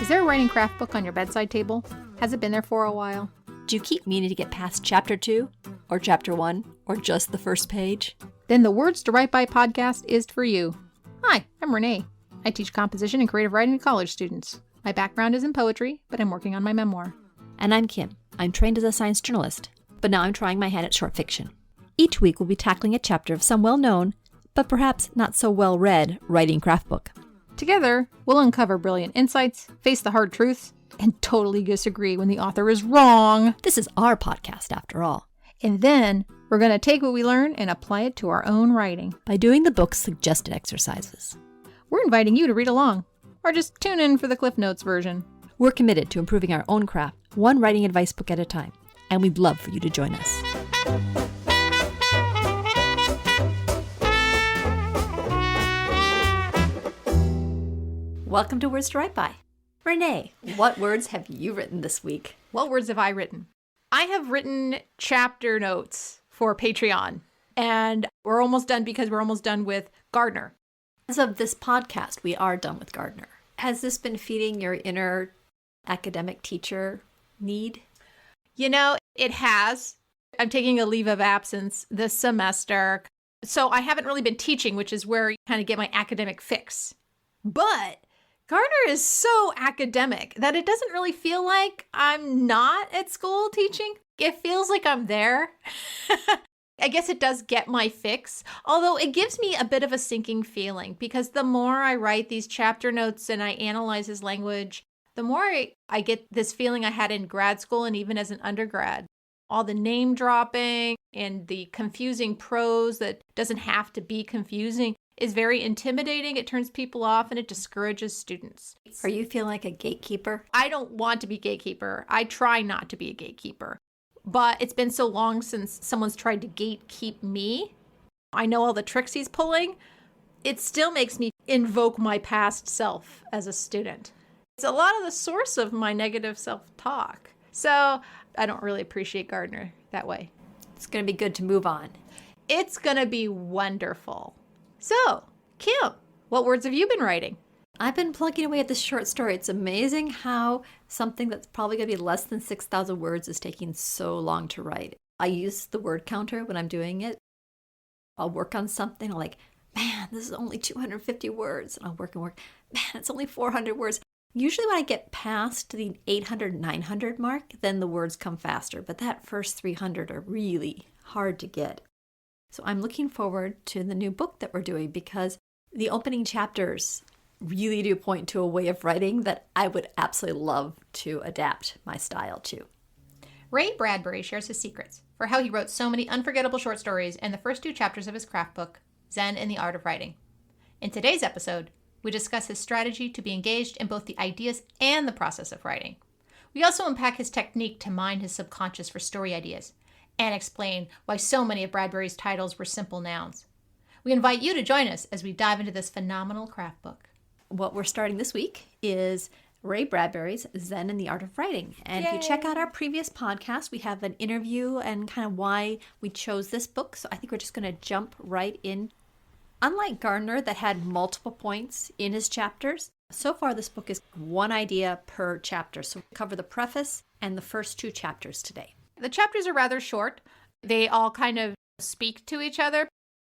Is there a writing craft book on your bedside table? Has it been there for a while? Do you keep meaning to get past chapter 2 or chapter 1 or just the first page? Then the Words to Write By podcast is for you. Hi, I'm Renee. I teach composition and creative writing to college students. My background is in poetry, but I'm working on my memoir. And I'm Kim. I'm trained as a science journalist, but now I'm trying my hand at short fiction. Each week we'll be tackling a chapter of some well-known, but perhaps not so well-read writing craft book. Together, we'll uncover brilliant insights, face the hard truths, and totally disagree when the author is wrong. This is our podcast, after all. And then we're going to take what we learn and apply it to our own writing by doing the book's suggested exercises. We're inviting you to read along, or just tune in for the Cliff Notes version. We're committed to improving our own craft, one writing advice book at a time, and we'd love for you to join us. Welcome to Words to Write By. Renee, what words have you written this week? What words have I written? I have written chapter notes for Patreon, and we're almost done because we're almost done with Gardner. As of this podcast, we are done with Gardner. Has this been feeding your inner academic teacher need? You know, it has. I'm taking a leave of absence this semester, so I haven't really been teaching, which is where I kind of get my academic fix. But Gardner is so academic that it doesn't really feel like I'm not at school teaching. It feels like I'm there. I guess it does get my fix, although it gives me a bit of a sinking feeling because the more I write these chapter notes and I analyze his language, the more I get this feeling I had in grad school and even as an undergrad. All the name dropping and the confusing prose that doesn't have to be confusing is very intimidating. It turns people off and it discourages students. Are you feeling like a gatekeeper? I don't want to be a gatekeeper. I try not to be a gatekeeper. But it's been so long since someone's tried to gatekeep me. I know all the tricks he's pulling. It still makes me invoke my past self as a student. It's a lot of the source of my negative self-talk. So I don't really appreciate Gardner that way. It's going to be good to move on. It's going to be wonderful. So, Kim, what words have you been writing? I've been plugging away at this short story. It's amazing how something that's probably going to be less than 6,000 words is taking so long to write. I use the word counter when I'm doing it. I'll work on something. I'm like, man, this is only 250 words. And I'll work and work. Man, it's only 400 words. Usually when I get past the 800, 900 mark, then the words come faster. But that first 300 are really hard to get. So I'm looking forward to the new book that we're doing because the opening chapters really do point to a way of writing that I would absolutely love to adapt my style to. Ray Bradbury shares his secrets for how he wrote so many unforgettable short stories in the first 2 chapters of his craft book, Zen and the Art of Writing. In today's episode, we discuss his strategy to be engaged in both the ideas and the process of writing. We also unpack his technique to mine his subconscious for story ideas and explain why so many of Bradbury's titles were simple nouns. We invite you to join us as we dive into this phenomenal craft book. What we're starting this week is Ray Bradbury's Zen and the Art of Writing. And If you check out our previous podcast, we have an interview and kind of why we chose this book. So I think we're just going to jump right in. Unlike Gardner that had multiple points in his chapters, so far this book is one idea per chapter. So we'll cover the preface and the first 2 chapters today. The chapters are rather short. They all kind of speak to each other.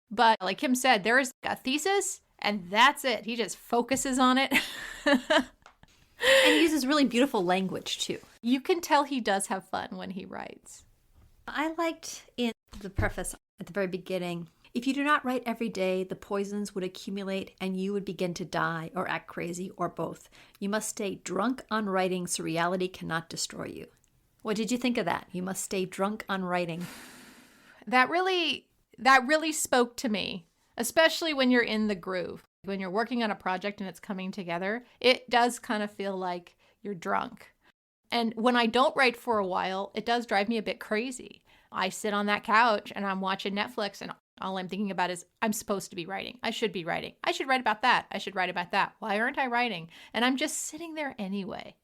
But like Kim said, there is a thesis, and that's it. He just focuses on it. And he uses really beautiful language, too. You can tell he does have fun when he writes. I liked in the preface at the very beginning, if you do not write every day, the poisons would accumulate and you would begin to die or act crazy or both. You must stay drunk on writing so reality cannot destroy you. What did you think of that? You must stay drunk on writing. That really spoke to me, especially when you're in the groove. When you're working on a project and it's coming together, it does kind of feel like you're drunk. And when I don't write for a while, it does drive me a bit crazy. I sit on that couch and I'm watching Netflix and all I'm thinking about is I'm supposed to be writing. I should be writing. I should write about that. I should write about that. Why aren't I writing? And I'm just sitting there anyway.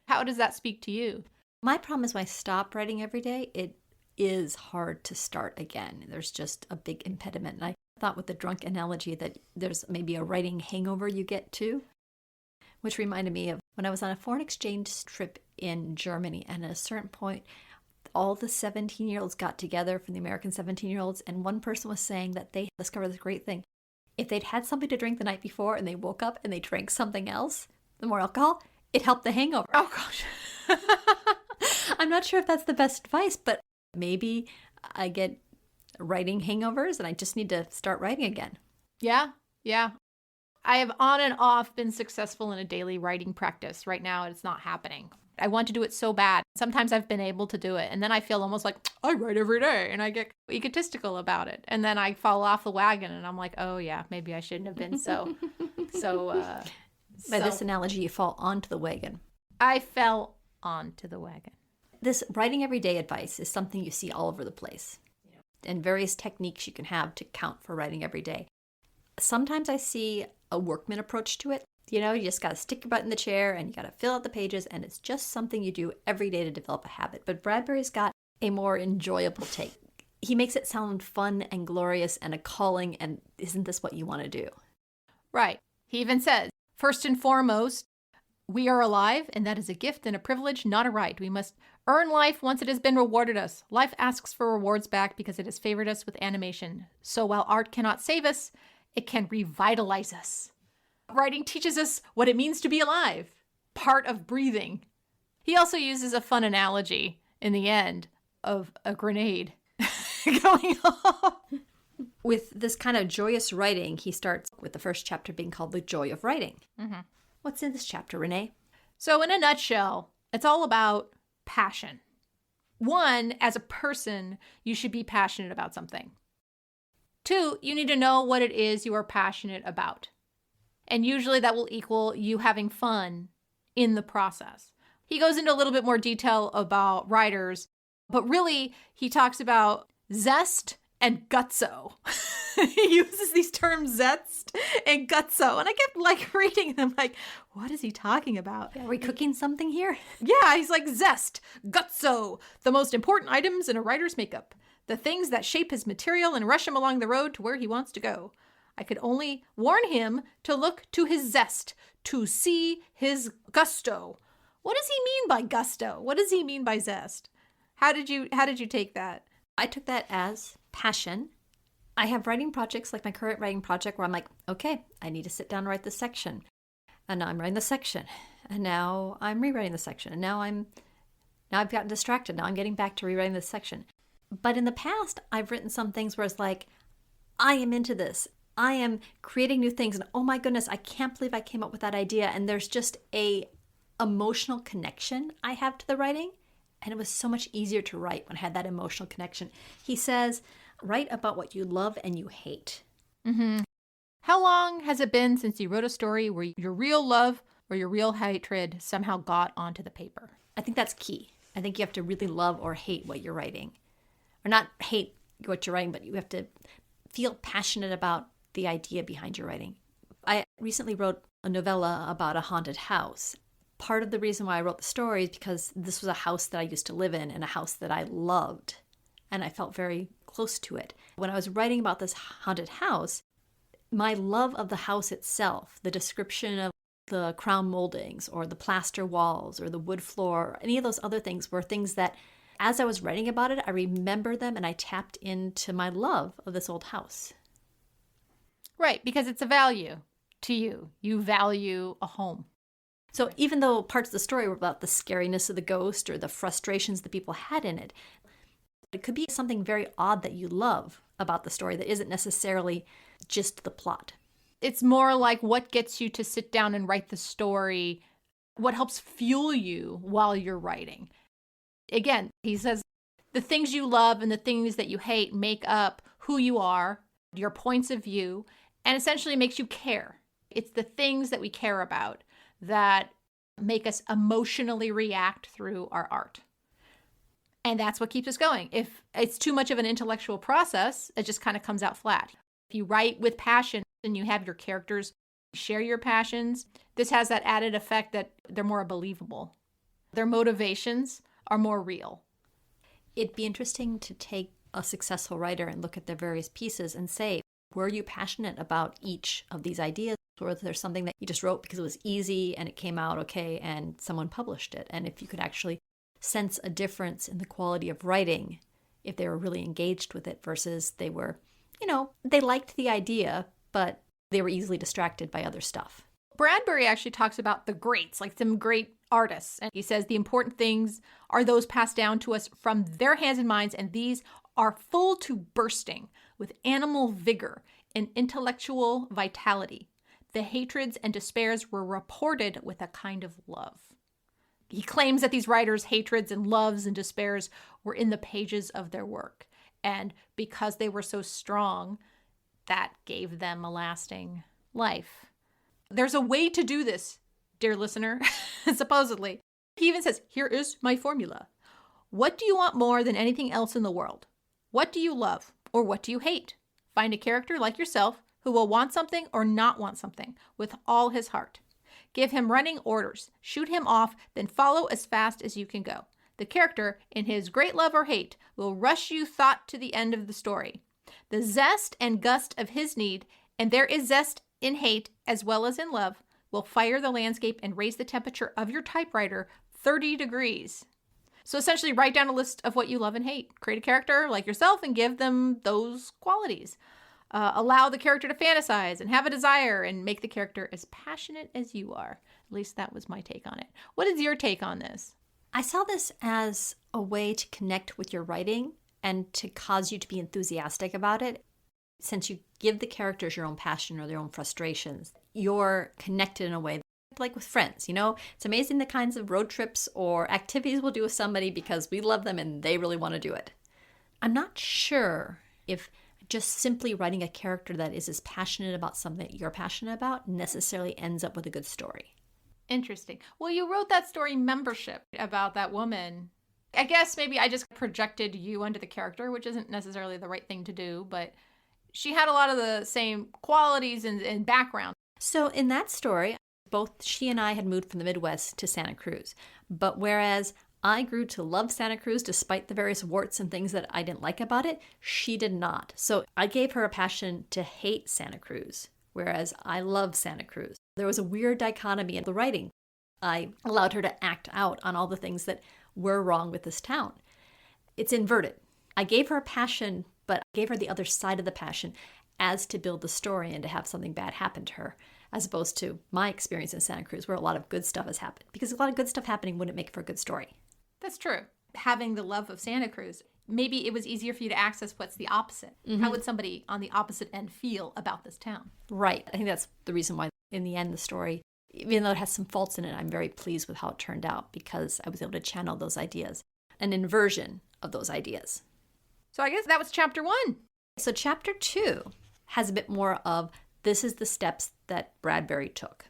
How does that speak to you? My problem is when I stop writing every day, it is hard to start again. There's just a big impediment. And I thought with the drunk analogy that there's maybe a writing hangover you get too. which reminded me of when I was on a foreign exchange trip in Germany. And at a certain point, all the 17-year-olds got together from the American 17-year-olds. And one person was saying that they discovered this great thing. If they'd had something to drink the night before and they woke up and they drank something else, the more alcohol, it helped the hangover. Oh, gosh. I'm not sure if that's the best advice, but maybe I get writing hangovers and I just need to start writing again. Yeah. I have on and off been successful in a daily writing practice. Right now, it's not happening. I want to do it so bad. Sometimes I've been able to do it. And then I feel almost like I write every day and I get egotistical about it. And then I fall off the wagon and I'm like, oh yeah, maybe I shouldn't have been By this analogy, you fall onto the wagon. I fell onto the wagon. This writing every day advice is something you see all over the place. And various techniques you can have to count for writing every day. Sometimes I see a workman approach to it. You just got to stick your butt in the chair and you got to fill out the pages, and it's just something you do every day to develop a habit. But Bradbury's got a more enjoyable take. He makes it sound fun and glorious and a calling, and isn't this what you want to do? Right. He even says, first and foremost, we are alive, and that is a gift and a privilege, not a right. We must earn life once it has been rewarded us. Life asks for rewards back because it has favored us with animation. So while art cannot save us, it can revitalize us. Writing teaches us what it means to be alive, part of breathing. He also uses a fun analogy in the end of a grenade going off. With this kind of joyous writing, he starts with the first chapter being called The Joy of Writing. Mm-hmm. What's in this chapter, Renee? So in a nutshell, it's all about passion. One, as a person, you should be passionate about something. Two, you need to know what it is you are passionate about. And usually that will equal you having fun in the process. He goes into a little bit more detail about writers, but really he talks about zest and gutso. He uses these terms zest and gutso. And I kept reading them what is he talking about? Are we cooking something here? Yeah, he's like zest, gutso, the most important items in a writer's makeup. The things that shape his material and rush him along the road to where he wants to go. I could only warn him to look to his zest, to see his gusto. What does he mean by gusto? What does he mean by zest? How did you take that? I took that as passion. I have writing projects like my current writing project where I'm like, okay, I need to sit down and write this section. And now I'm writing the section. And now I'm rewriting the section. And now I've gotten distracted. Now I'm getting back to rewriting this section. But in the past, I've written some things where it's like, I am into this. I am creating new things. And oh my goodness, I can't believe I came up with that idea. And there's just a emotional connection I have to the writing. And it was so much easier to write when I had that emotional connection. He says, write about what you love and you hate. Mm-hmm. How long has it been since you wrote a story where your real love or your real hatred somehow got onto the paper? I think that's key. I think you have to really love or hate what you're writing. Or not hate what you're writing, but you have to feel passionate about the idea behind your writing. I recently wrote a novella about a haunted house. Part of the reason why I wrote the story is because this was a house that I used to live in and a house that I loved. And I felt very close to it. When I was writing about this haunted house, my love of the house itself, the description of the crown moldings or the plaster walls or the wood floor, or any of those other things were things that as I was writing about it, I remembered them and I tapped into my love of this old house. Right, because it's a value to you. You value a home. So even though parts of the story were about the scariness of the ghost or the frustrations that people had in it, it could be something very odd that you love about the story that isn't necessarily just the plot. It's more like what gets you to sit down and write the story, what helps fuel you while you're writing. Again, he says the things you love and the things that you hate make up who you are, your points of view, and essentially makes you care. It's the things that we care about that make us emotionally react through our art. And that's what keeps us going. If it's too much of an intellectual process, it just kind of comes out flat. If you write with passion and you have your characters share your passions, this has that added effect that they're more believable. Their motivations are more real. It'd be interesting to take a successful writer and look at their various pieces and say, Were you passionate about each of these ideas? Or was there something that you just wrote because it was easy and it came out okay and someone published it? And if you could actually sense a difference in the quality of writing, if they were really engaged with it versus they were, they liked the idea, but they were easily distracted by other stuff. Bradbury actually talks about the greats, like some great artists. And he says the important things are those passed down to us from their hands and minds, and these are full to bursting with animal vigor and intellectual vitality. The hatreds and despairs were reported with a kind of love. He claims that these writers' hatreds and loves and despairs were in the pages of their work. And because they were so strong, that gave them a lasting life. There's a way to do this, dear listener, supposedly. He even says, here is my formula. What do you want more than anything else in the world? What do you love or what do you hate? Find a character like yourself who will want something or not want something with all his heart. Give him running orders, shoot him off, then follow as fast as you can go. The character, in his great love or hate, will rush you thought to the end of the story. The zest and gust of his need, and there is zest in hate as well as in love, will fire the landscape and raise the temperature of your typewriter 30 degrees. So essentially write down a list of what you love and hate. Create a character like yourself and give them those qualities. Allow the character to fantasize and have a desire and make the character as passionate as you are. At least that was my take on it. What is your take on this? I saw this as a way to connect with your writing and to cause you to be enthusiastic about it. Since you give the characters your own passion or their own frustrations, you're connected in a way like with friends. It's amazing the kinds of road trips or activities we'll do with somebody because we love them and they really want to do it. I'm not sure if just simply writing a character that is as passionate about something that you're passionate about necessarily ends up with a good story. Interesting. Well, you wrote that story Membership about that woman. I guess maybe I just projected you onto the character, which isn't necessarily the right thing to do, but she had a lot of the same qualities and background. So in that story, both she and I had moved from the Midwest to Santa Cruz. But whereas I grew to love Santa Cruz despite the various warts and things that I didn't like about it, she did not. So I gave her a passion to hate Santa Cruz, whereas I love Santa Cruz. There was a weird dichotomy in the writing. I allowed her to act out on all the things that were wrong with this town. It's inverted. I gave her a passion, but I gave her the other side of the passion as to build the story and to have something bad happen to her, as opposed to my experience in Santa Cruz where a lot of good stuff has happened. Because a lot of good stuff happening wouldn't make for a good story. That's true. Having the love of Santa Cruz, maybe it was easier for you to access what's the opposite. Mm-hmm. How would somebody on the opposite end feel about this town? Right. I think that's the reason why in the end the story, even though it has some faults in it, I'm very pleased with how it turned out because I was able to channel those ideas, an inversion of those ideas. So I guess that was chapter 1. So chapter 2 has a bit more of this is the steps that Bradbury took.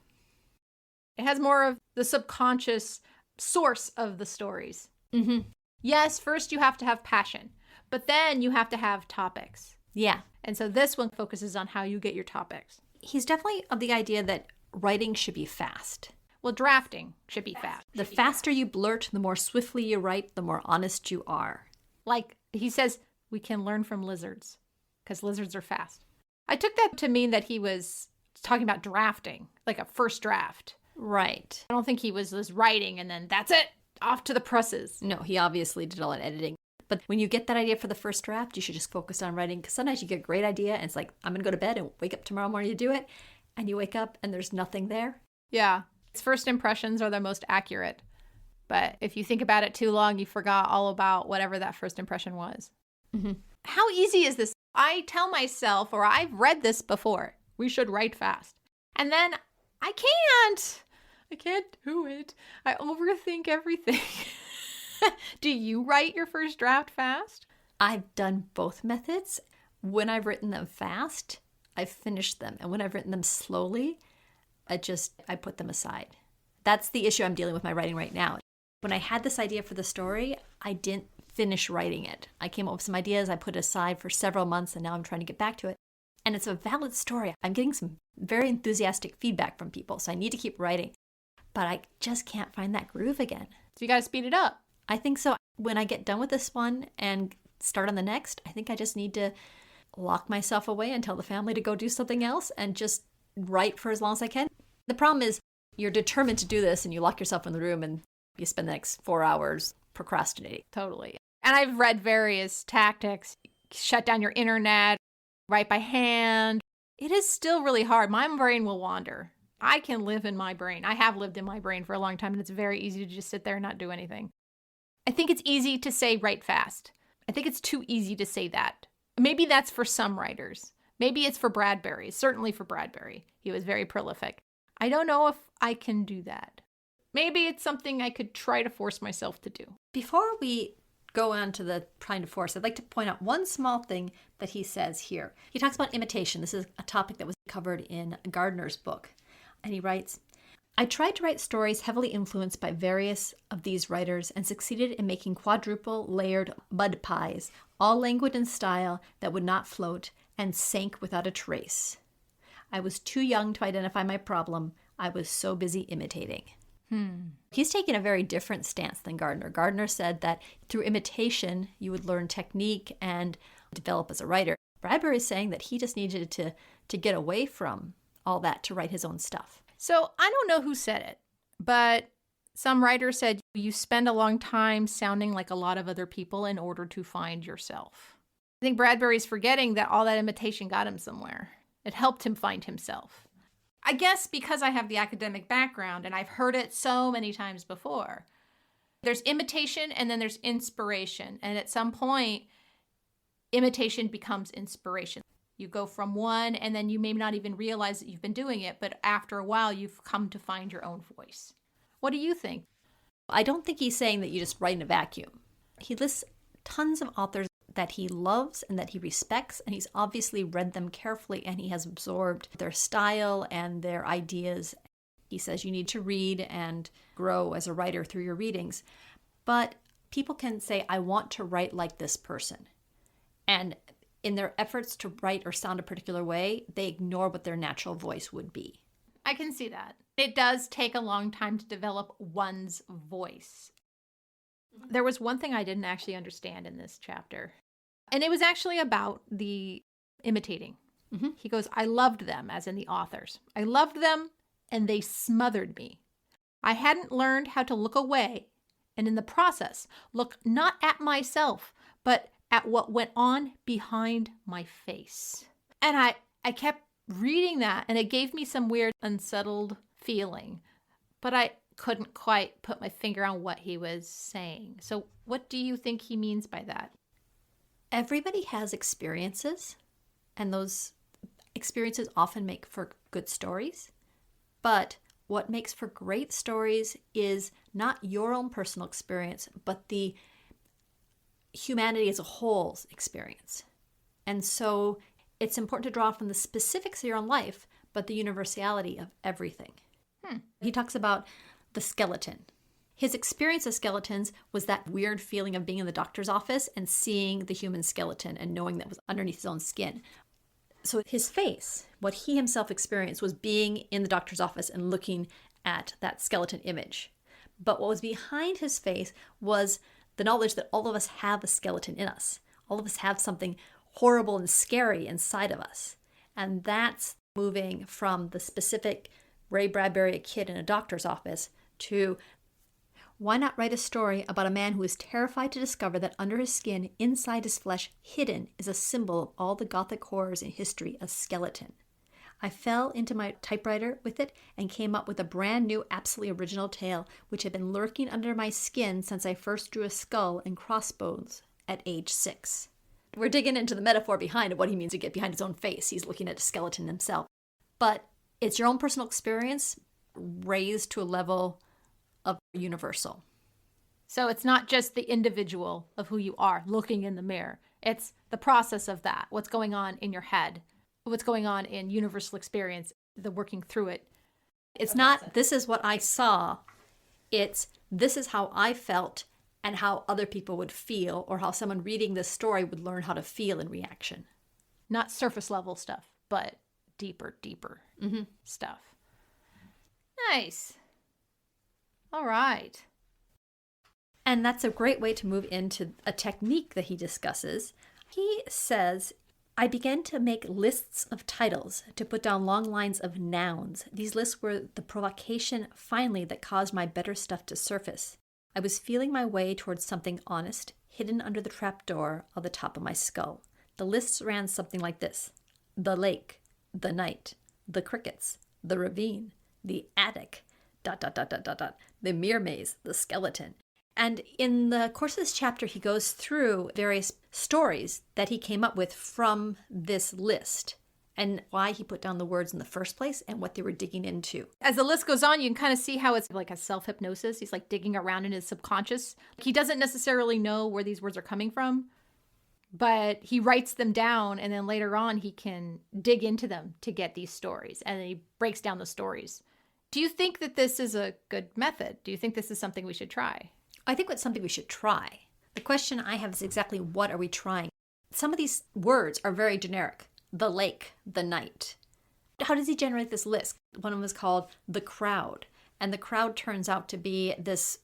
It has more of the subconscious source of the stories. Mm-hmm. Yes, first you have to have passion, but then you have to have topics. Yeah. And so this one focuses on how you get your topics. He's definitely of the idea that writing should be fast. Well, drafting should be fast. The faster you blurt, the more swiftly you write, the more honest you are. Like he says, we can learn from lizards because lizards are fast. I took that to mean that he was talking about drafting, like a first draft. Right. I don't think he was just writing and then that's it, off to the presses. No, he obviously did all that editing. But when you get that idea for the first draft, you should just focus on writing because sometimes you get a great idea and it's like, I'm going to go to bed and wake up tomorrow morning to do it. And you wake up and there's nothing there. Yeah. First impressions are the most accurate. But if you think about it too long, you forgot all about whatever that first impression was. Mm-hmm. How easy is this? I tell myself, or I've read this before, we should write fast. And then I can't do it. I overthink everything. Do you write your first draft fast? I've done both methods. When I've written them fast, I've finished them. And when I've written them slowly, I put them aside. That's the issue I'm dealing with my writing right now. When I had this idea for the story, I didn't finish writing it. I came up with some ideas, I put it aside for several months, and now I'm trying to get back to it. And it's a valid story. I'm getting some very enthusiastic feedback from people, so I need to keep writing. But I just can't find that groove again. So you got to speed it up. I think so. When I get done with this one and start on the next, I think I just need to lock myself away and tell the family to go do something else and just write for as long as I can. The problem is you're determined to do this and you lock yourself in the room and you spend the next 4 hours procrastinating. Totally. And I've read various tactics. Shut down your internet, write by hand. It is still really hard. My brain will wander. I can live in my brain. I have lived in my brain for a long time, and it's very easy to just sit there and not do anything. I think it's easy to say write fast. I think it's too easy to say that. Maybe that's for some writers. Maybe it's for Bradbury. Certainly for Bradbury. He was very prolific. I don't know if I can do that. Maybe it's something I could try to force myself to do. Before we go on to the trying to force, I'd like to point out one small thing that he says here. He talks about imitation. This is a topic that was covered in Gardner's book. And he writes, I tried to write stories heavily influenced by various of these writers and succeeded in making quadruple layered mud pies, all languid in style that would not float and sank without a trace. I was too young to identify my problem. I was so busy imitating. He's taking a very different stance than Gardner. Gardner said that through imitation, you would learn technique and develop as a writer. Bradbury is saying that he just needed to get away from all that to write his own stuff. So I don't know who said it, but some writer said you spend a long time sounding like a lot of other people in order to find yourself. I think Bradbury's forgetting that all that imitation got him somewhere. It helped him find himself. I guess because I have the academic background and I've heard it so many times before. There's imitation and then there's inspiration. And at some point, imitation becomes inspiration. You go from one and then you may not even realize that you've been doing it, but after a while, you've come to find your own voice. What do you think? I don't think he's saying that you just write in a vacuum. He lists tons of authors that he loves and that he respects, and he's obviously read them carefully and he has absorbed their style and their ideas. He says you need to read and grow as a writer through your readings. But people can say, I want to write like this person. And in their efforts to write or sound a particular way, they ignore what their natural voice would be. I can see that. It does take a long time to develop one's voice. There was one thing I didn't actually understand in this chapter, and it was actually about the imitating. He goes, I loved them, as in the authors. I loved them, and they smothered me. I hadn't learned how to look away, and in the process, look not at myself, but at what went on behind my face. And I kept reading that, and it gave me some weird, unsettled feeling, but I couldn't quite put my finger on what he was saying. So what do you think he means by that? Everybody has experiences, and those experiences often make for good stories. But what makes for great stories is not your own personal experience, but the humanity as a whole's experience. And so it's important to draw from the specifics of your own life, but the universality of everything. He talks about the skeleton. His experience of skeletons was that weird feeling of being in the doctor's office and seeing the human skeleton and knowing that was underneath his own skin. So his face, what he himself experienced, was being in the doctor's office and looking at that skeleton image. But what was behind his face was the knowledge that all of us have a skeleton in us. All of us have something horrible and scary inside of us. And that's moving from the specific Ray Bradbury, a kid in a doctor's office, to why not write a story about a man who is terrified to discover that under his skin, inside his flesh, hidden, is a symbol of all the Gothic horrors in history, a skeleton. I fell into my typewriter with it and came up with a brand new, absolutely original tale, which had been lurking under my skin since I first drew a skull and crossbones at age 6. We're digging into the metaphor behind it, what he means to get behind his own face. He's looking at a skeleton himself. But it's your own personal experience raised to a level of universal. So it's not just the individual of who you are looking in the mirror. It's the process of that, what's going on in your head, what's going on in universal experience, the working through it. It's not, this is what I saw. It's, this is how I felt and how other people would feel, or how someone reading this story would learn how to feel in reaction. Not surface level stuff, but deeper stuff. Nice. All right. And that's a great way to move into a technique that he discusses. He says, I began to make lists of titles to put down long lines of nouns. These lists were the provocation finally that caused my better stuff to surface. I was feeling my way towards something honest, hidden under the trapdoor of the top of my skull. The lists ran something like this: the lake, the night, the crickets, the ravine, the attic, ... the mirror maze, the skeleton. And in the course of this chapter, he goes through various stories that he came up with from this list and why he put down the words in the first place and what they were digging into. As the list goes on, you can kind of see how it's like a self-hypnosis. He's like digging around in his subconscious. He doesn't necessarily know where these words are coming from, but he writes them down, and then later on he can dig into them to get these stories, and then he breaks down the stories. Do you think that this is a good method? Do you think this is something we should try? I think it's something we should try. The question I have is exactly what are we trying? Some of these words are very generic. The lake, the night. How does he generate this list? One of them is called the crowd. And the crowd turns out to be this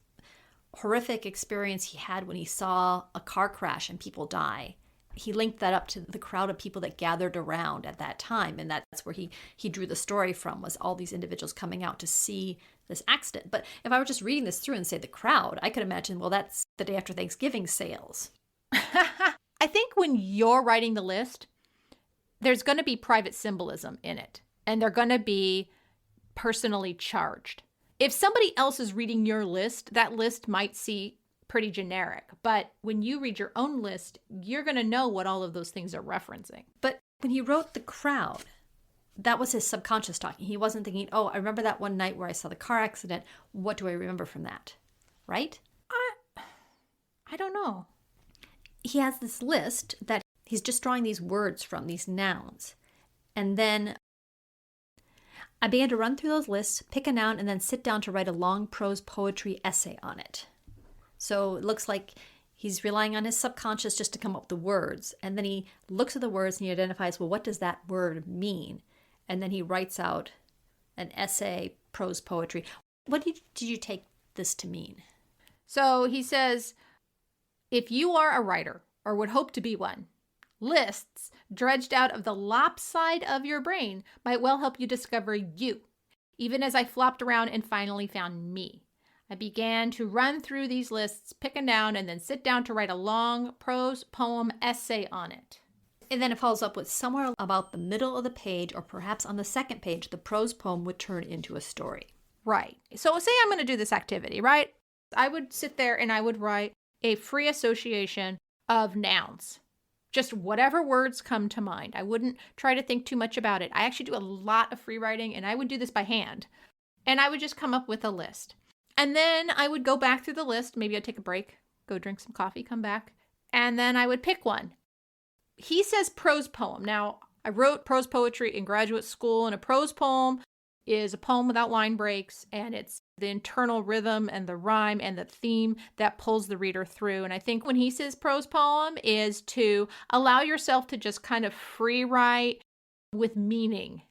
horrific experience he had when he saw a car crash and people die. He linked that up to the crowd of people that gathered around at that time. And that's where he drew the story from, was all these individuals coming out to see this accident. But if I were just reading this through and say the crowd, I could imagine, well, that's the day after Thanksgiving sales. I think when you're writing the list, there's going to be private symbolism in it, and they're going to be personally charged. If somebody else is reading your list, that list might see pretty generic. But when you read your own list, you're going to know what all of those things are referencing. But when he wrote the crowd, that was his subconscious talking. He wasn't thinking, oh, I remember that one night where I saw the car accident. What do I remember from that? Right? I don't know. He has this list that he's just drawing these words from, these nouns. And then I began to run through those lists, pick a noun, and then sit down to write a long prose poetry essay on it. So it looks like he's relying on his subconscious just to come up with the words. And then he looks at the words and he identifies, well, what does that word mean? And then he writes out an essay, prose poetry. What did you take this to mean? So he says, if you are a writer or would hope to be one, lists dredged out of the lopside of your brain might well help you discover you. Even as I flopped around and finally found me, I began to run through these lists, pick a noun, and then sit down to write a long prose poem essay on it. And then it follows up with somewhere about the middle of the page, or perhaps on the second page, the prose poem would turn into a story. Right. So say I'm going to do this activity, right? I would sit there and I would write a free association of nouns. Just whatever words come to mind. I wouldn't try to think too much about it. I actually do a lot of free writing, and I would do this by hand. And I would just come up with a list. And then I would go back through the list. Maybe I'd take a break, go drink some coffee, come back. And then I would pick one. He says prose poem. Now, I wrote prose poetry in graduate school, and a prose poem is a poem without line breaks, and it's the internal rhythm and the rhyme and the theme that pulls the reader through. And I think when he says prose poem is to allow yourself to just kind of free write with meaning.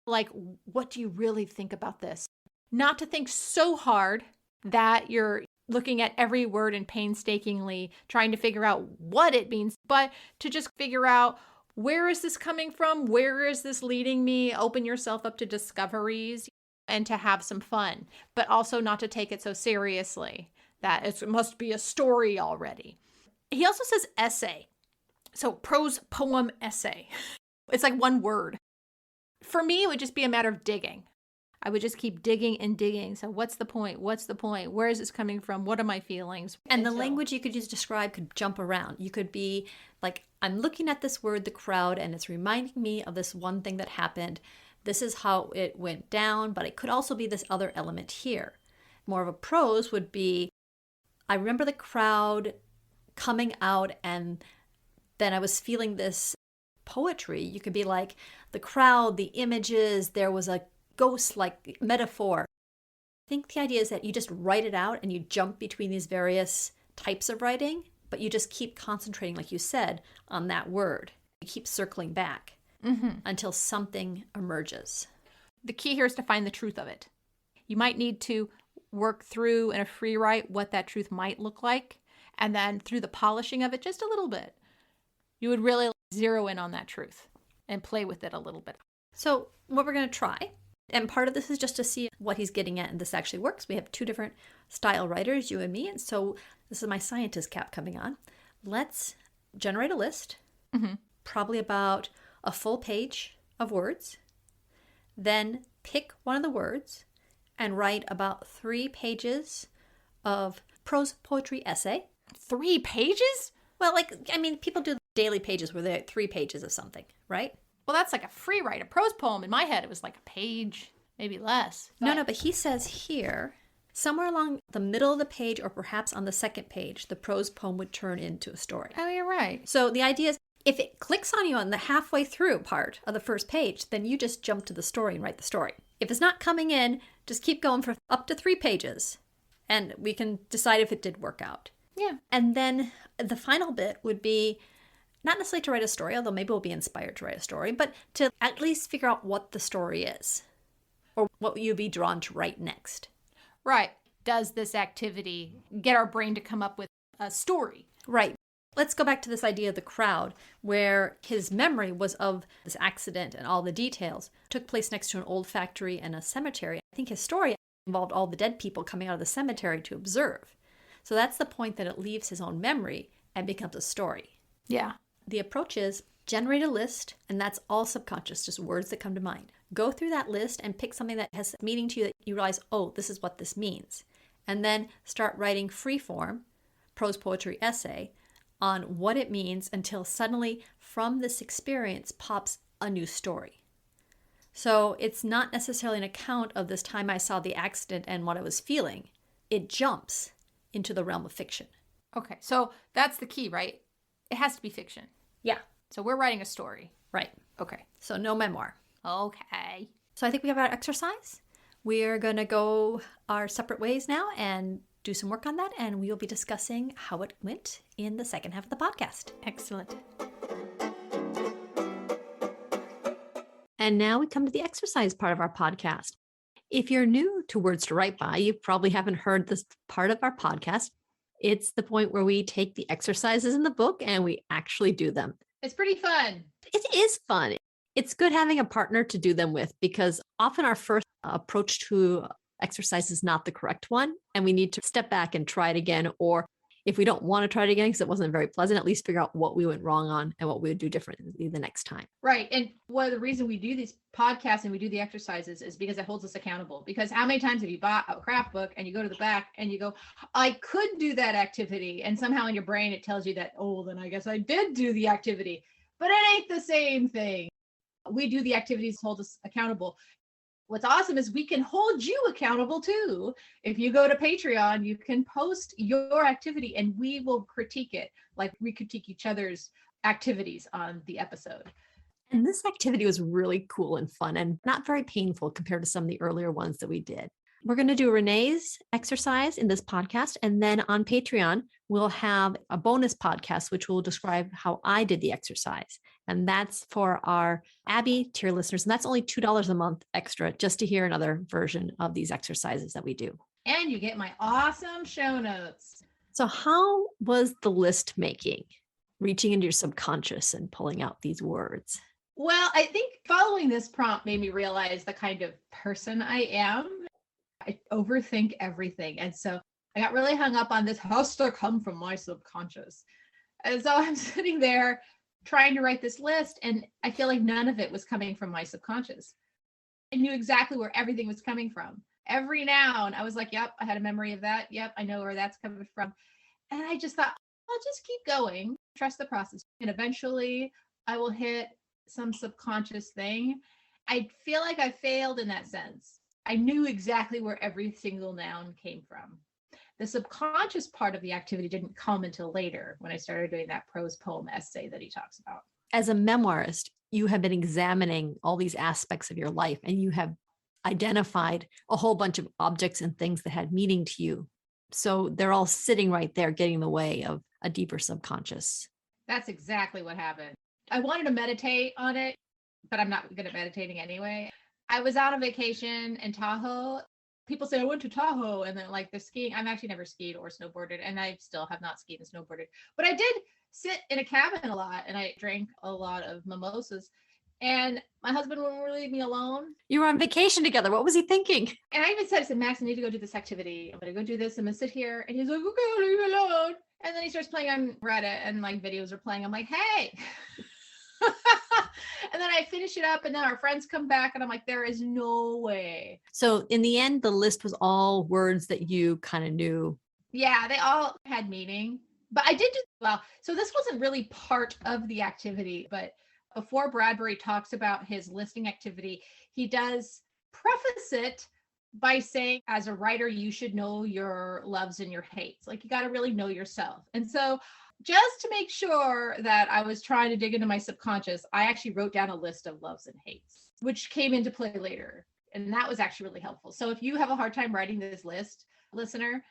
Like, what do you really think about this? Not to think so hard that you're looking at every word and painstakingly trying to figure out what it means, but to just figure out, where is this coming from? Where is this leading me? Open yourself up to discoveries and to have some fun, but also not to take it so seriously that it must be a story already. He also says essay. So prose poem essay. It's like one word. For me, it would just be a matter of digging. I would just keep digging and digging. So what's the point? What's the point? Where is this coming from? What are my feelings? And the language you could use to describe could jump around. You could be like, I'm looking at this word, the crowd, and it's reminding me of this one thing that happened. This is how it went down, but it could also be this other element here. More of a prose would be, I remember the crowd coming out, and then I was feeling this poetry. You could be like, the crowd, the images, there was a ghost-like metaphor. I think the idea is that you just write it out and you jump between these various types of writing, but you just keep concentrating, like you said, on that word. You keep circling back until something emerges. The key here is to find the truth of it. You might need to work through in a free write what that truth might look like, and then through the polishing of it just a little bit, you would really zero in on that truth and play with it a little bit. So what we're going to try, and part of this is just to see what he's getting at and this actually works. We have two different style writers, you and me, and so this is my scientist cap coming on. Let's generate a list, probably about a full page of words, then pick one of the words and write about 3 pages of prose poetry essay. 3 pages? Well, people do daily pages where they're 3 pages of something, right? Well, that's like a free write. A prose poem, in my head, it was like a page, maybe less. No, but he says here, somewhere along the middle of the page or perhaps on the second page, the prose poem would turn into a story. Oh, you're right. So the idea is, if it clicks on you on the halfway through part of the first page, then you just jump to the story and write the story. If it's not coming in, just keep going for up to 3 pages, and we can decide if it did work out. Yeah. And then the final bit would be not necessarily to write a story, although maybe we'll be inspired to write a story, but to at least figure out what the story is or what you'd be drawn to write next. Right. Does this activity get our brain to come up with a story? Right. Let's go back to this idea of the crowd, where his memory was of this accident and all the details. It took place next to an old factory and a cemetery. I think his story involved all the dead people coming out of the cemetery to observe. So that's the point that it leaves his own memory and becomes a story. Yeah. The approach is generate a list, and that's all subconscious, just words that come to mind. Go through that list and pick something that has meaning to you that you realize, oh, this is what this means. And then start writing free-form, prose poetry essay, on what it means until suddenly from this experience pops a new story. So it's not necessarily an account of this time I saw the accident and what I was feeling. It jumps into the realm of fiction. Okay. So that's the key, right? It has to be fiction. Yeah. So we're writing a story. Right. Okay. So no memoir. Okay. So I think we have our exercise. We're going to go our separate ways now and do some work on that, and we will be discussing how it went in the second half of the podcast. Excellent. And now we come to the exercise part of our podcast. If you're new to Words to Write By, you probably haven't heard this part of our podcast. It's the point where we take the exercises in the book and we actually do them. It's pretty fun. It is fun. It's good having a partner to do them with, because often our first approach to exercise is not the correct one, and we need to step back and try it again. Or if we don't want to try it again because it wasn't very pleasant, at least figure out what we went wrong on and what we would do differently the next time. Right. And one of the reasons we do these podcasts and we do the exercises is because it holds us accountable. Because how many times have you bought a craft book and you go to the back and you go, I could do that activity. And somehow in your brain, it tells you that, oh, then I guess I did do the activity, but it ain't the same thing. We do the activities to hold us accountable. What's awesome is we can hold you accountable too. If you go to Patreon, you can post your activity and we will critique it, like we critique each other's activities on the episode. And this activity was really cool and fun and not very painful compared to some of the earlier ones that we did. We're going to do Renee's exercise in this podcast. And then on Patreon, we'll have a bonus podcast, which will describe how I did the exercise. And that's for our Abby tier listeners. And that's only $2 a month extra just to hear another version of these exercises that we do. And you get my awesome show notes. So how was the list making, reaching into your subconscious and pulling out these words? Well, I think following this prompt made me realize the kind of person I am. I overthink everything. And so I got really hung up on this has to come from my subconscious. And so I'm sitting there trying to write this list, and I feel like none of it was coming from my subconscious. I knew exactly where everything was coming from. Every noun, I was like, yep, I had a memory of that. Yep, I know where that's coming from. And I just thought, I'll just keep going, trust the process. And eventually I will hit some subconscious thing. I feel like I failed in that sense. I knew exactly where every single noun came from. The subconscious part of the activity didn't come until later when I started doing that prose poem essay that he talks about. As a memoirist, you have been examining all these aspects of your life, and you have identified a whole bunch of objects and things that had meaning to you. So they're all sitting right there, getting in the way of a deeper subconscious. That's exactly what happened. I wanted to meditate on it, but I'm not good at meditating anyway. I was on a vacation in Tahoe. People say I went to Tahoe, and then like the skiing. I've actually never skied or snowboarded, and I still have not skied and snowboarded. But I did sit in a cabin a lot, and I drank a lot of mimosas. And my husband wouldn't really leave me alone. You were on vacation together. What was he thinking? And I even said, Max, I need to go do this activity. I'm going to go do this. I'm going to sit here. And he's like, okay, I'll leave you alone. And then he starts playing on Reddit, and like videos are playing. I'm like, hey. And then I finish it up, and then our friends come back, and I'm like, there is no way. So in the end, the list was all words that you kind of knew. Yeah, they all had meaning, but I did do well. So this wasn't really part of the activity, but before Bradbury talks about his listing activity, he does preface it by saying, as a writer, you should know your loves and your hates. Like, you got to really know yourself. And so just to make sure that I was trying to dig into my subconscious, I actually wrote down a list of loves and hates, which came into play later. And that was actually really helpful. So if you have a hard time writing this list, listener,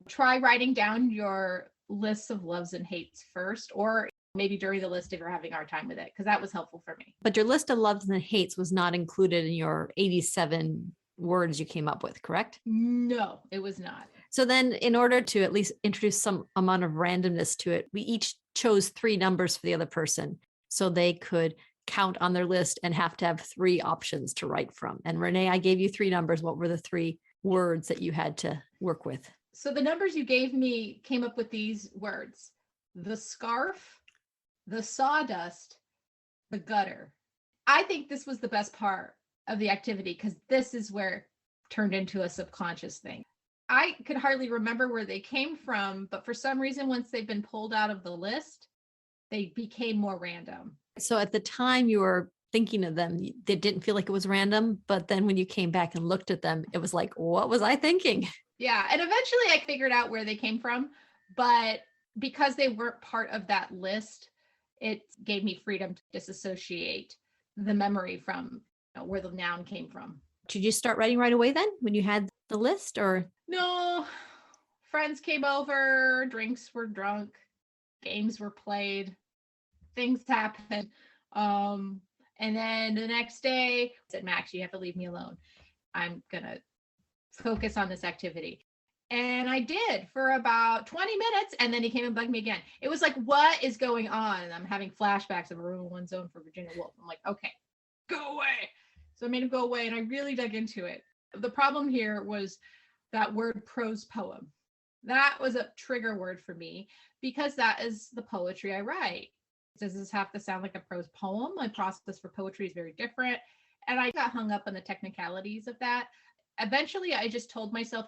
try writing down your lists of loves and hates first, or maybe during the list if you're having a hard time with it, because that was helpful for me. But your list of loves and hates was not included in your 87 words you came up with, correct? No, it was not. So then in order to at least introduce some amount of randomness to it, we each chose 3 numbers for the other person so they could count on their list and have to have 3 options to write from. And Renee, I gave you 3 numbers. What were the 3 words that you had to work with? So the numbers you gave me came up with these words: the scarf, the sawdust, the gutter. I think this was the best part of the activity, because this is where it turned into a subconscious thing. I could hardly remember where they came from, but for some reason, once they've been pulled out of the list, they became more random. So at the time you were thinking of them, they didn't feel like it was random, but then when you came back and looked at them, it was like, what was I thinking? Yeah, and eventually I figured out where they came from, but because they weren't part of that list, it gave me freedom to disassociate the memory from where the noun came from. Did you start writing right away then when you had the list, or? No, friends came over, drinks were drunk, games were played, things happened. And then the next day, I said, Max, you have to leave me alone. I'm going to focus on this activity. And I did for about 20 minutes. And then he came and bugged me again. It was like, what is going on? And I'm having flashbacks of a room in one zone for Virginia Woolf. I'm like, okay, go away. So I made him go away, and I really dug into it. The problem here was that word prose poem. That was a trigger word for me, because that is the poetry I write. Does this have to sound like a prose poem? My process for poetry is very different. And I got hung up on the technicalities of that. Eventually, I just told myself,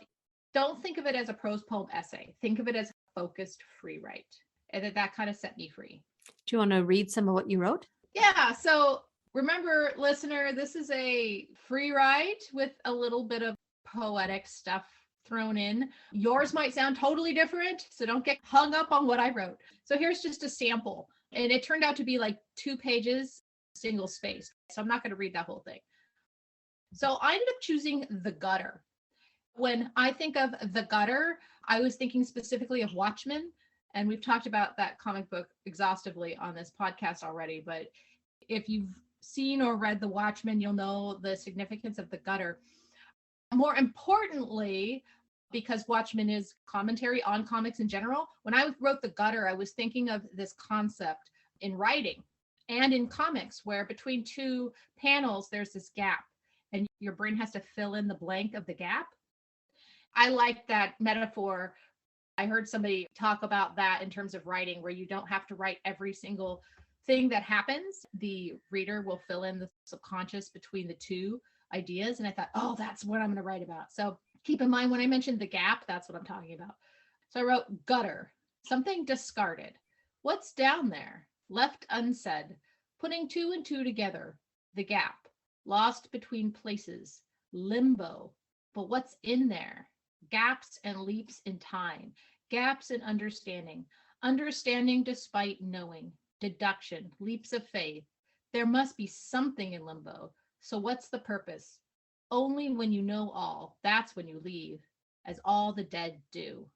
don't think of it as a prose poem essay. Think of it as a focused free write. And that kind of set me free. Do you want to read some of what you wrote? Yeah. So remember, listener, this is a free write with a little bit of poetic stuff thrown in. Yours might sound totally different, so don't get hung up on what I wrote. So here's just a sample. And it turned out to be like 2 pages, single spaced. So I'm not going to read that whole thing. So I ended up choosing the gutter. When I think of the gutter, I was thinking specifically of Watchmen. And we've talked about that comic book exhaustively on this podcast already. But if you've seen or read The Watchmen, you'll know the significance of the gutter. More importantly, because Watchmen is commentary on comics in general, when I wrote the gutter, I was thinking of this concept in writing and in comics, where between 2 panels, there's this gap, and your brain has to fill in the blank of the gap. I like that metaphor. I heard somebody talk about that in terms of writing, where you don't have to write every single thing that happens. The reader will fill in the subconscious between the 2 ideas. And I thought, oh, that's what I'm going to write about. So keep in mind, when I mentioned the gap, that's what I'm talking about. So I wrote gutter, something discarded. What's down there? Left unsaid. Putting 2 and 2 together. The gap. Lost between places. Limbo. But what's in there? Gaps and leaps in time. Gaps in understanding. Understanding despite knowing. Deduction. Leaps of faith. There must be something in limbo. So what's the purpose? Only when you know all, that's when you leave, as all the dead do.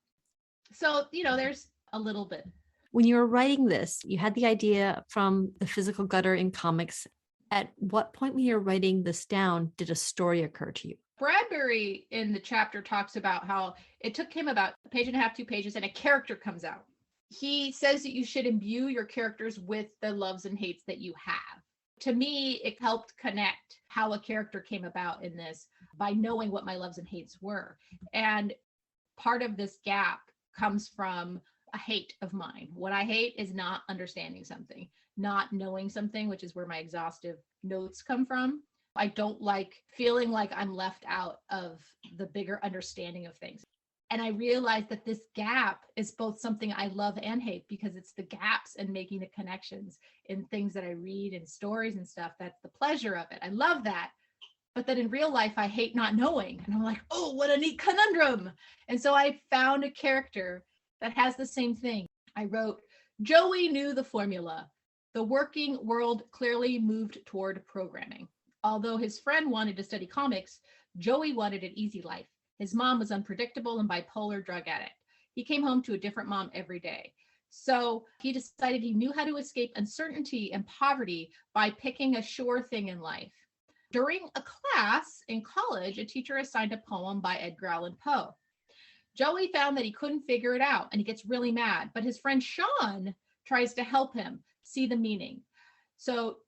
So, there's a little bit. When you were writing this, you had the idea from the physical gutter in comics. At what point when you're writing this down, did a story occur to you? Bradbury in the chapter talks about how it took him about a page and a half, 2 pages, and a character comes out. He says that you should imbue your characters with the loves and hates that you have. To me, it helped connect how a character came about in this by knowing what my loves and hates were. And part of this gap comes from a hate of mine. What I hate is not understanding something, not knowing something, which is where my exhaustive notes come from. I don't like feeling like I'm left out of the bigger understanding of things. And I realized that this gap is both something I love and hate, because it's the gaps and making the connections in things that I read and stories and stuff. That's the pleasure of it. I love that. But then in real life, I hate not knowing. And I'm like, oh, what a neat conundrum. And so I found a character that has the same thing. I wrote, Joey knew the formula. The working world clearly moved toward programming. Although his friend wanted to study comics, Joey wanted an easy life. His mom was unpredictable and bipolar drug addict. He came home to a different mom every day. So he decided he knew how to escape uncertainty and poverty by picking a sure thing in life. During a class in college, a teacher assigned a poem by Edgar Allan Poe. Joey found that he couldn't figure it out and he gets really mad, but his friend Sean tries to help him see the meaning. So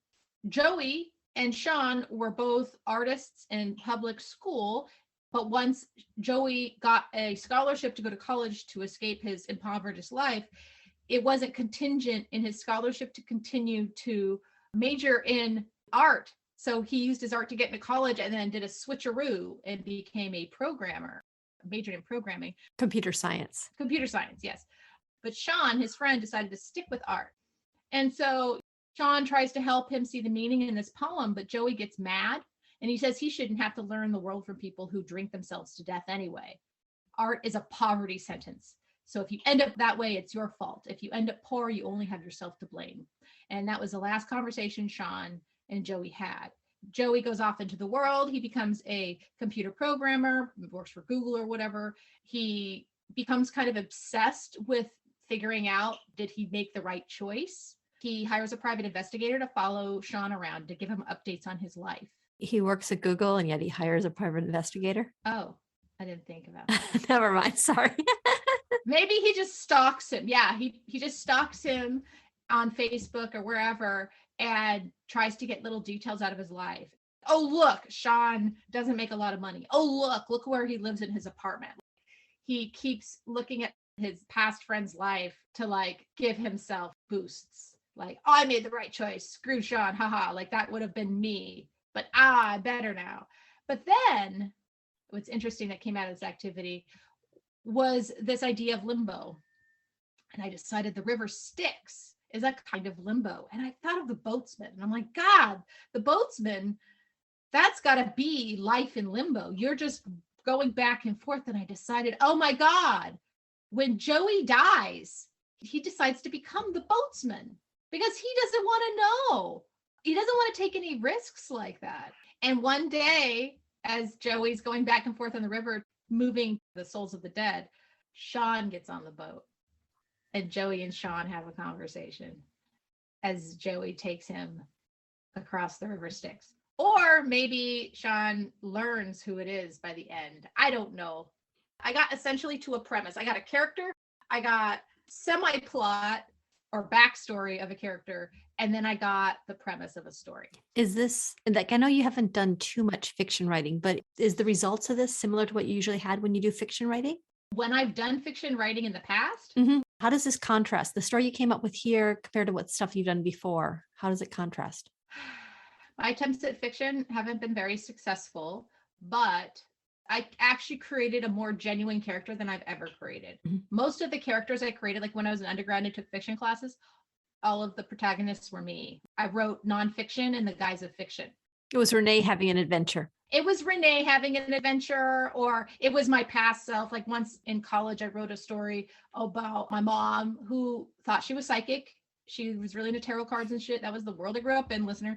Joey and Sean were both artists in public school, but once Joey got a scholarship to go to college to escape his impoverished life, it wasn't contingent in his scholarship to continue to major in art. So he used his art to get into college and then did a switcheroo and became a programmer, majored in programming. Computer science. Computer science, yes. But Sean, his friend, decided to stick with art. And so Sean tries to help him see the meaning in this poem, but Joey gets mad and he says he shouldn't have to learn the world from people who drink themselves to death anyway. Art is a poverty sentence. So if you end up that way, it's your fault. If you end up poor, you only have yourself to blame. And that was the last conversation Sean and Joey had. Joey goes off into the world. He becomes a computer programmer, works for Google or whatever. He becomes kind of obsessed with figuring out, did he make the right choice? He hires a private investigator to follow Sean around to give him updates on his life. He works at Google and yet he hires a private investigator. Oh, I didn't think about that. Never mind. Sorry. Maybe he just stalks him. Yeah, he just stalks him on Facebook or wherever and tries to get little details out of his life. Oh, look, Sean doesn't make a lot of money. Oh, look where he lives in his apartment. He keeps looking at his past friend's life to like give himself boosts. Like, oh, I made the right choice. Screw Sean. Haha. Like that would have been me. But better now. But then what's interesting that came out of this activity was this idea of limbo. And I decided the river Styx is a kind of limbo. And I thought of the boatsman. And I'm like, God, the boatsman, that's got to be life in limbo. You're just going back and forth. And I decided, oh my God, when Joey dies, he decides to become the boatsman because he doesn't want to know. He doesn't want to take any risks like that. And one day, as Joey's going back and forth on the river, moving the souls of the dead, Sean gets on the boat. And Joey and Sean have a conversation as Joey takes him across the river Styx. Or maybe Sean learns who it is by the end. I don't know. I got essentially to a premise. I got a character. I got semi-plot or backstory of a character. And then I got the premise of a story. Is this, like, I know you haven't done too much fiction writing, but is the results of this similar to what you usually had when you do fiction writing? When I've done fiction writing in the past. Mm-hmm. How does this contrast? The story you came up with here compared to what stuff you've done before? How does it contrast? My attempts at fiction haven't been very successful, but I actually created a more genuine character than I've ever created. Mm-hmm. Most of the characters I created, like when I was an undergrad and took fiction classes, all of the protagonists were me. I wrote nonfiction in the guise of fiction. It was Renee having an adventure. It was Renee having an adventure, or it was my past self. Like once in college, I wrote a story about my mom who thought she was psychic. She was really into tarot cards and shit. That was the world I grew up in, listener.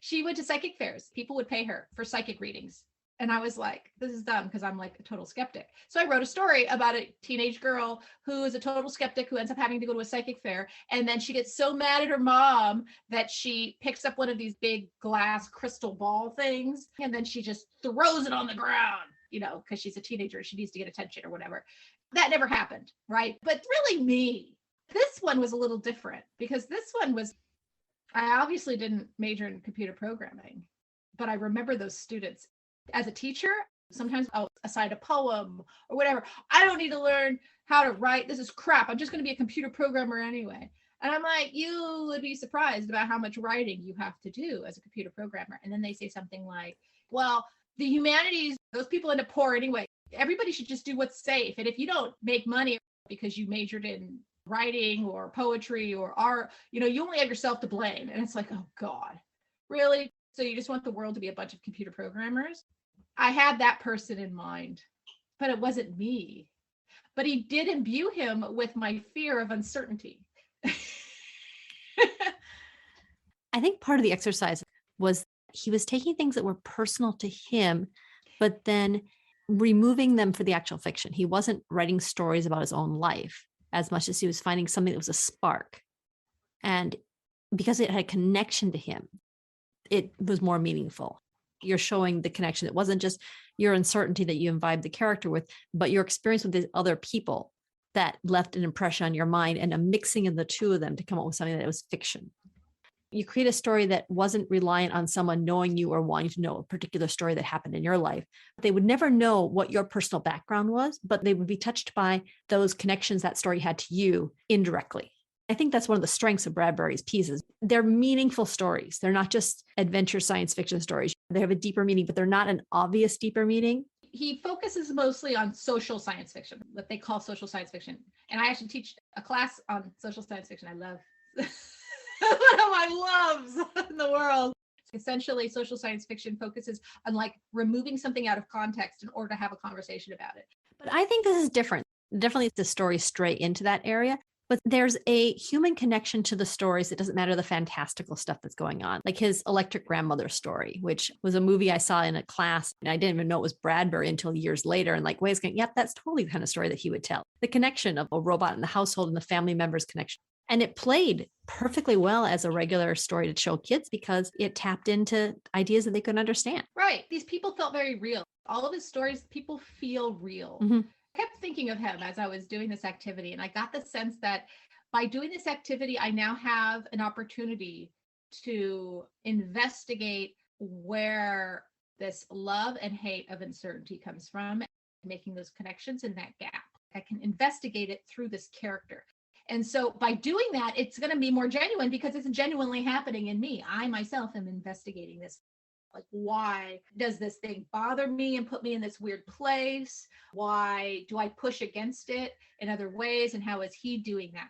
She went to psychic fairs. People would pay her for psychic readings. And I was like, this is dumb because I'm like a total skeptic. So I wrote a story about a teenage girl who is a total skeptic who ends up having to go to a psychic fair. And then she gets so mad at her mom that she picks up one of these big glass crystal ball things. And then she just throws it on the ground, because she's a teenager. She needs to get attention or whatever. That never happened, right? But really me. This one was a little different because this one was, I obviously didn't major in computer programming, but I remember those students. As a teacher, sometimes I'll assign a poem or whatever. I don't need to learn how to write. This is crap. I'm just going to be a computer programmer anyway. And I'm like, you would be surprised about how much writing you have to do as a computer programmer. And then they say something like, well, the humanities, those people end up poor anyway. Everybody should just do what's safe. And if you don't make money because you majored in writing or poetry or art, you only have yourself to blame. And it's like, oh God, really? So you just want the world to be a bunch of computer programmers? I had that person in mind, but it wasn't me. But he did imbue him with my fear of uncertainty. I think part of the exercise was he was taking things that were personal to him, but then removing them for the actual fiction. He wasn't writing stories about his own life as much as he was finding something that was a spark. And because it had a connection to him, it was more meaningful. You're showing the connection. It wasn't just your uncertainty that you imbibed the character with, but your experience with these other people that left an impression on your mind and a mixing of the two of them to come up with something that was fiction. You create a story that wasn't reliant on someone knowing you or wanting to know a particular story that happened in your life. They would never know what your personal background was, but they would be touched by those connections that story had to you indirectly. I think that's one of the strengths of Bradbury's pieces. They're meaningful stories. They're not just adventure science fiction stories. They have a deeper meaning, but they're not an obvious deeper meaning. He focuses mostly on social science fiction, what they call social science fiction. And I actually teach a class on social science fiction. I love one of my loves in the world. Essentially, social science fiction focuses on like removing something out of context in order to have a conversation about it. But I think this is different. Definitely the story stray into that area. But there's a human connection to the stories. It doesn't matter the fantastical stuff that's going on, like his Electric Grandmother story, which was a movie I saw in a class. And I didn't even know it was Bradbury until years later. And like, wait a second, yep, that's totally the kind of story that he would tell. The connection of a robot in the household and the family members' connection. And it played perfectly well as a regular story to show kids because it tapped into ideas that they could understand. Right. These people felt very real. All of his stories, people feel real. Mm-hmm. I kept thinking of him as I was doing this activity. And I got the sense that by doing this activity, I now have an opportunity to investigate where this love and hate of uncertainty comes from, making those connections in that gap. I can investigate it through this character. And so by doing that, it's going to be more genuine because it's genuinely happening in me. I myself am investigating this. Like, why does this thing bother me and put me in this weird place? Why do I push against it in other ways? And how is he doing that?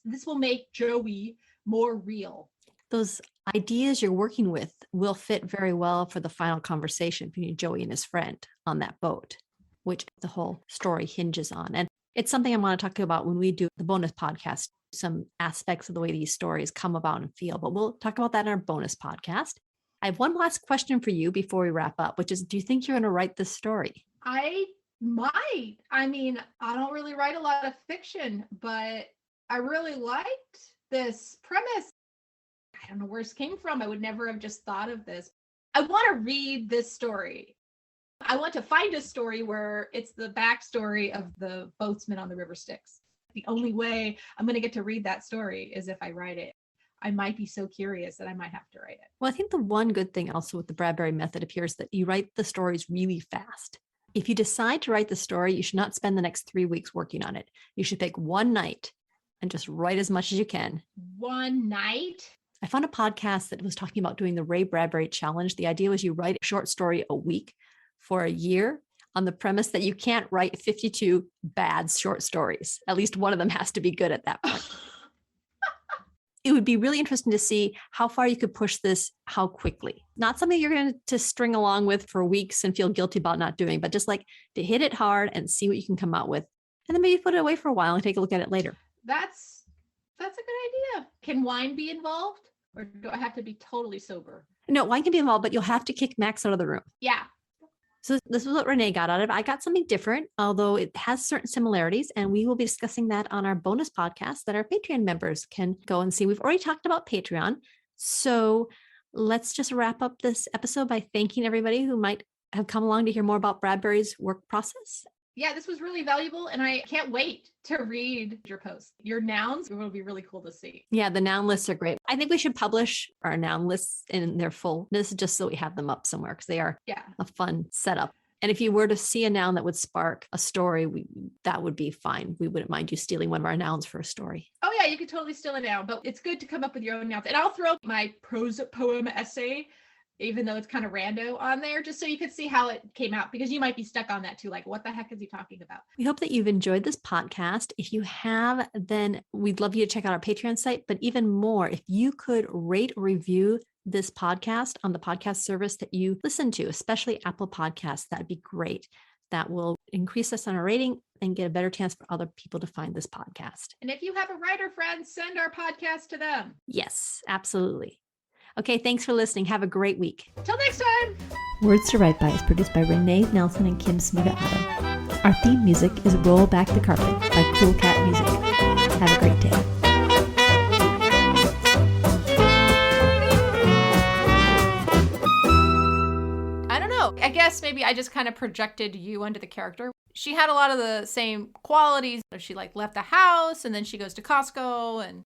This will make Joey more real. Those ideas you're working with will fit very well for the final conversation between Joey and his friend on that boat, which the whole story hinges on. And it's something I want to talk about when we do the bonus podcast, some aspects of the way these stories come about and feel, but we'll talk about that in our bonus podcast. I have one last question for you before we wrap up, which is, do you think you're going to write this story? I might. I mean, I don't really write a lot of fiction, but I really liked this premise. I don't know where it came from. I would never have just thought of this. I want to read this story. I want to find a story where it's the backstory of the boatsman on the river Styx. The only way I'm going to get to read that story is if I write it. I might be so curious that I might have to write it. Well, I think the one good thing also with the Bradbury method appears that you write the stories really fast. If you decide to write the story, you should not spend the next 3 weeks working on it. You should pick one night and just write as much as you can. One night? I found a podcast that was talking about doing the Ray Bradbury challenge. The idea was you write a short story a week for a year on the premise that you can't write 52 bad short stories. At least one of them has to be good at that point. It would be really interesting to see how far you could push this, how quickly. Not something you're going to string along with for weeks and feel guilty about not doing, but just like to hit it hard and see what you can come out with. And then maybe put it away for a while and take a look at it later. That's a good idea. Can wine be involved? Or do I have to be totally sober? No, wine can be involved, but you'll have to kick Max out of the room. Yeah. So this is what Renee got out of it. I got something different, although it has certain similarities. And we will be discussing that on our bonus podcast that our Patreon members can go and see. We've already talked about Patreon. So let's just wrap up this episode by thanking everybody who might have come along to hear more about Bradbury's work process. Yeah, this was really valuable, and I can't wait to read your posts. Your nouns will be really cool to see. Yeah, the noun lists are great. I think we should publish our noun lists in their full. This is just so we have them up somewhere because they are a fun setup. And if you were to see a noun that would spark a story, that would be fine. We wouldn't mind you stealing one of our nouns for a story. Oh yeah, you could totally steal a noun, but it's good to come up with your own nouns. And I'll throw my prose poem essay, even though it's kind of rando, on there, just so you could see how it came out, because you might be stuck on that too. Like, what the heck is he talking about? We hope that you've enjoyed this podcast. If you have, then we'd love you to check out our Patreon site. But even more, if you could rate or review this podcast on the podcast service that you listen to, especially Apple Podcasts, that'd be great. That will increase us on our rating and get a better chance for other people to find this podcast. And if you have a writer friend, send our podcast to them. Yes, absolutely. Okay, thanks for listening. Have a great week. Till next time. Words to Write By is produced by Renee Nelson and Kim Smuda-Addo. Our theme music is Roll Back the Carpet by Cool Cat Music. Have a great day. I don't know. I guess maybe I just kind of projected you onto the character. She had a lot of the same qualities. She like left the house and then she goes to Costco and